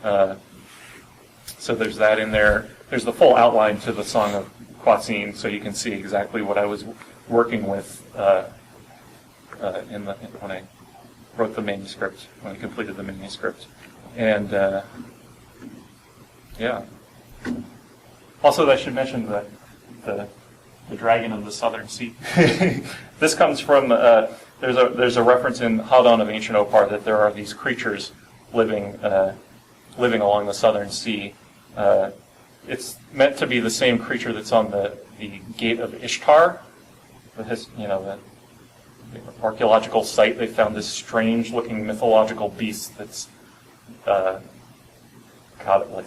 So there's that in there. There's the full outline to the Song of Kwasin, so you can see exactly what I was working with when I wrote the manuscript, when I completed the manuscript. And also I should mention that the Dragon of the Southern Sea. This comes from there's a reference in Hadon of Ancient Opar that there are these creatures living along the Southern Sea. It's meant to be the same creature that's on the Gate of Ishtar, the archaeological site. They found this strange-looking mythological beast that's got a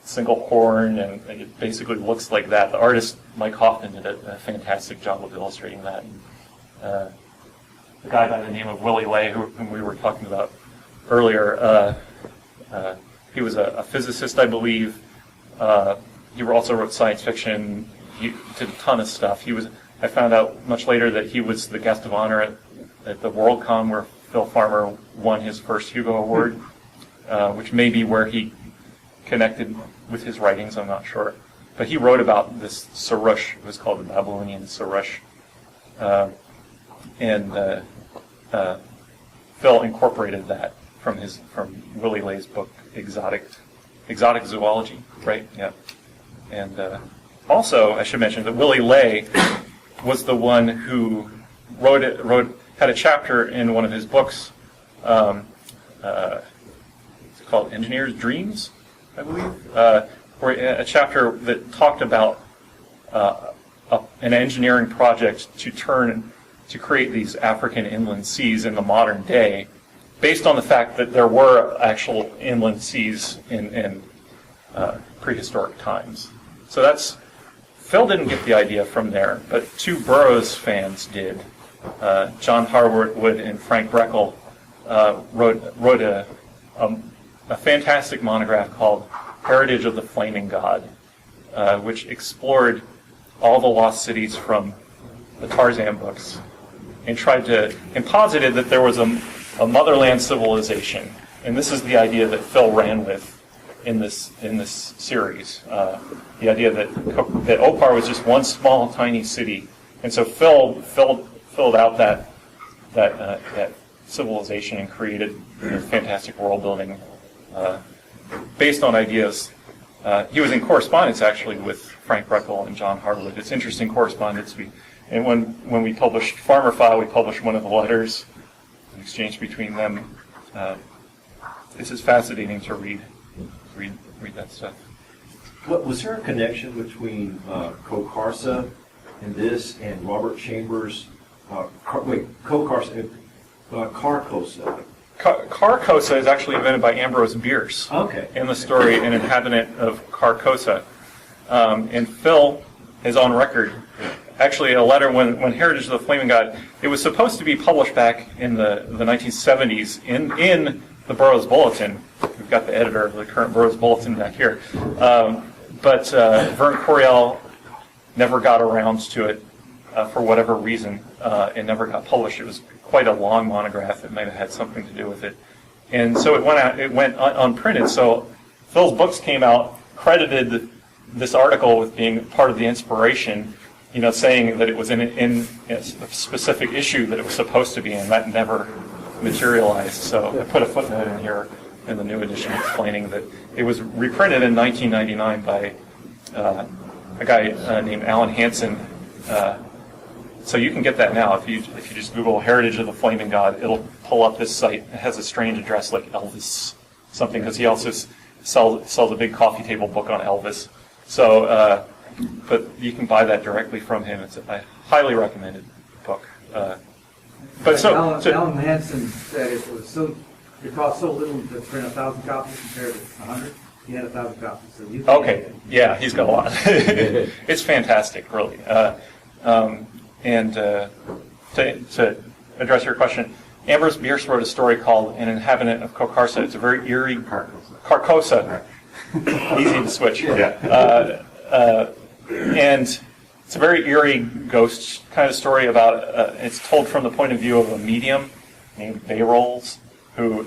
single horn, and it basically looks like that. The artist Mike Hoffman did a fantastic job of illustrating that. The guy by the name of Willie Lay, whom we were talking about earlier, he was a physicist, I believe. He also wrote science fiction. He did a ton of stuff. I found out much later that he was the guest of honor at the WorldCon where Phil Farmer won his first Hugo Award, which may be where he connected with his writings, I'm not sure. But he wrote about this Sarush. It was called the Babylonian Sarush. And Phil incorporated that from Willie Lay's book, Exotic Zoology, right? Yeah. And also, I should mention that Willie Lay was the one who had a chapter in one of his books. It's called Engineer's Dreams, I believe, where a chapter that talked about an engineering project to create these African inland seas in the modern day, based on the fact that there were actual inland seas in prehistoric times. So Phil didn't get the idea from there, but two Burroughs fans did. John Harwood and Frank Breckel wrote a fantastic monograph called Heritage of the Flaming God, which explored all the lost cities from the Tarzan books and posited that there was a motherland civilization. And this is the idea that Phil ran with in this series. The idea that Opar was just one small, tiny city. And so Phil filled out that civilization and created fantastic world building based on ideas. He was in correspondence actually with Frank Reckel and John Harwood. It's interesting correspondence. And when we published Farmer File, we published one of the letters, an exchange between them. This is fascinating to read that stuff. Was there a connection between Carcosa and this and Robert Chambers? Carcosa. Carcosa is actually invented by Ambrose Bierce. Okay. In the story, an inhabitant of Carcosa. And Phil is on record. Actually, a letter when Heritage of the Flaming God, it was supposed to be published back in the 1970s in the Burroughs Bulletin. We've got the editor of the current Burroughs Bulletin back here. But Vern Coriel never got around to it for whatever reason. It never got published. It was quite a long monograph. It might have had something to do with it. And so it went unprinted. So Phil's books came out, credited this article with being part of the inspiration, saying that it was in a specific issue that it was supposed to be in. That never materialized. So I put a footnote in here in the new edition explaining that it was reprinted in 1999 by a guy named Alan Hansen. So you can get that now. If you just Google Heritage of the Flaming God, it'll pull up this site. It has a strange address like Elvis something, because he also sells a big coffee table book on Elvis. So, but you can buy that directly from him. It's a highly recommended book. Alan Hansen said it cost so little to print 1,000 copies compared to 100. He had 1,000 copies. So okay, yeah, he's got a lot. It's fantastic, really. And to address your question, Ambrose Bierce wrote a story called An Inhabitant of Carcosa. It's a very eerie... Carcosa. Easy to switch. Yeah. And it's a very eerie ghost kind of story about... it's told from the point of view of a medium named Bayrolls, who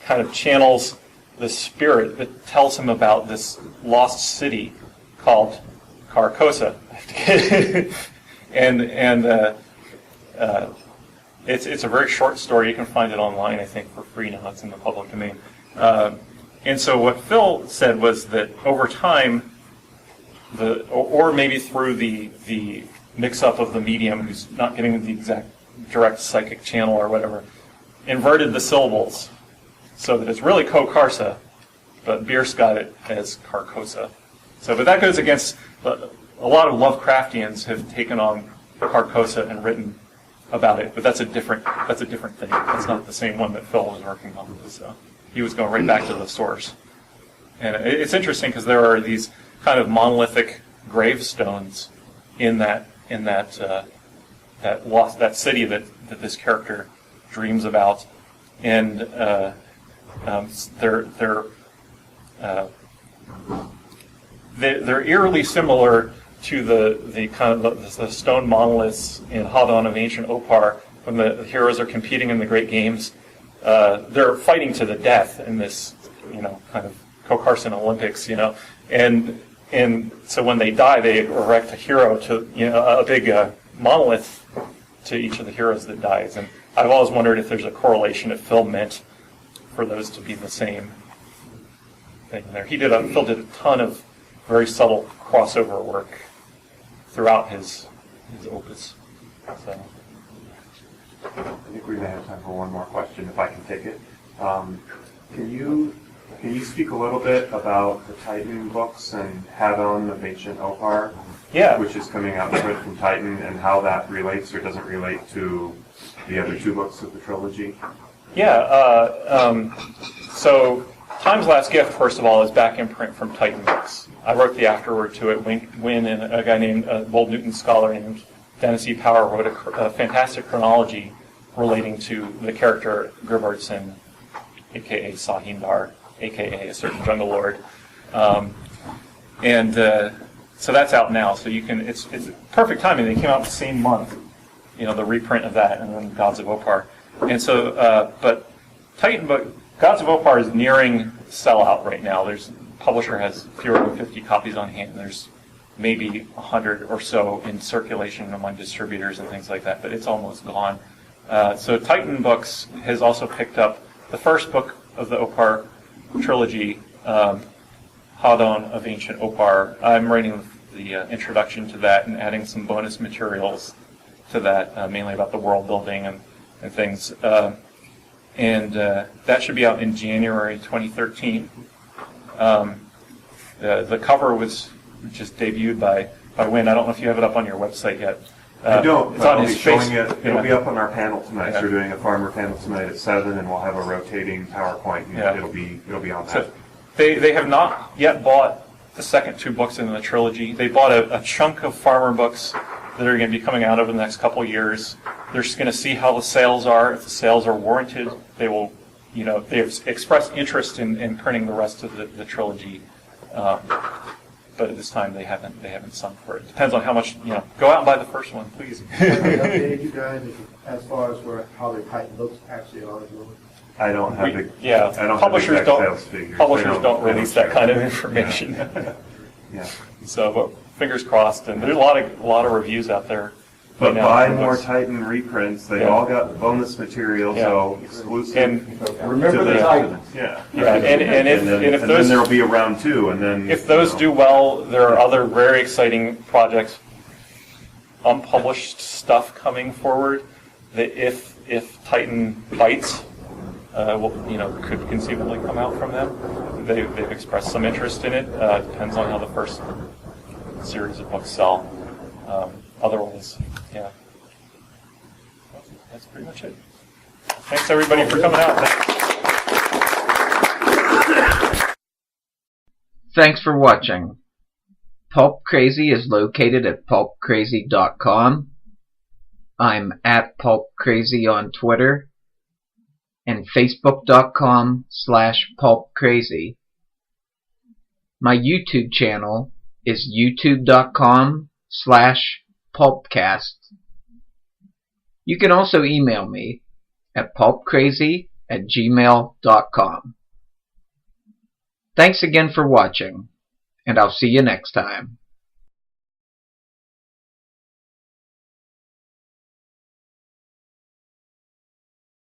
kind of channels the spirit that tells him about this lost city called Carcosa. And it's a very short story. You can find it online, I think, for free now. It's in the public domain. And so what Phil said was that over time, or maybe through the mix-up of the medium, who's not getting the exact direct psychic channel or whatever, inverted the syllables so that it's really Carcosa, but Bierce got it as Carcosa. So, but that goes against... A lot of Lovecraftians have taken on Carcosa and written about it, but that's a different thing. That's not the same one that Phil was working on. So he was going right back to the source. And it's interesting because there are these kind of monolithic gravestones in that city that this character dreams about, and they're eerily similar to the kind of the stone monoliths in Hadan of ancient Opar when the heroes are competing in the great games. They're fighting to the death in this, kind of Carcosan Olympics, and so when they die, they erect a hero to, a big monolith to each of the heroes that dies. And I've always wondered if there's a correlation if Phil meant for those to be the same thing there. Phil did a ton of very subtle crossover work throughout his opus. So. I think we may have time for one more question, if I can take it. Can you speak a little bit about the Titan books and Hadan of Ancient Opar, which is coming out from Titan, and how that relates or doesn't relate to the other two books of the trilogy? Yeah. So Time's Last Gift, first of all, is back in print from Titan Books. I wrote the afterword to it. Wynn and a guy named Wold Newton scholar named Dennis E. Power wrote a fantastic chronology relating to the character Gerbardson, a.k.a. Sahhindar, a.k.a. a certain jungle lord. So that's out now. So you can. It's perfect timing. They came out the same month, the reprint of that, and then Gods of Opar. And so, but Titan book Gods of Opar is nearing sellout right now. Publisher has fewer than 50 copies on hand. There's maybe 100 or so in circulation among distributors and things like that, but it's almost gone. So Titan Books has also picked up the first book of the Opar trilogy, Hadon of Ancient Opar. I'm writing the introduction to that and adding some bonus materials to that, mainly about the world building and things. And that should be out in January 2013. The cover was just debuted by Wynn. I don't know if you have it up on your website yet. I don't. It's on I'll his be showing face. it. It'll be up on our panel tonight. Yeah. So we're doing a farmer panel tonight at 7, and we'll have a rotating PowerPoint. And Yeah. it'll be on that. So they have not yet bought the second 2 books in the trilogy. They bought a chunk of farmer books that are going to be coming out over the next couple of years. They're just going to see how the sales are. If the sales are warranted, they will, they've expressed interest in printing the rest of the trilogy. But at this time, they haven't sung for it. Depends on how much, go out and buy the first one, please. Updated you guys as far as how the Titan books actually are doing? I don't have the. I don't Publishers have the exact sales figures. Publishers don't They release that share. kind of information. Yeah. So, but fingers crossed, and there's a lot of reviews out there. But right now buy for more books. Titan reprints. They Yeah. all got bonus material, Yeah. so exclusive. And Remember to the Titan. Yeah. Yeah, and if then those there'll be a round 2, and then if those do well, there are other very exciting projects, unpublished stuff coming forward. That if Titan bites, could conceivably come out from them. They've expressed some interest in it. Depends on how the first series of books sell. Otherwise, yeah. That's pretty much it. Thanks everybody for coming out. Thanks for watching. Pulp Crazy is located at pulpcrazy.com. I'm at Pulp Crazy on Twitter and facebook.com/pulpcrazy. My YouTube channel is youtube.com/pulpcast. You can also email me at pulpcrazy@gmail.com. Thanks again for watching, and I'll see you next time.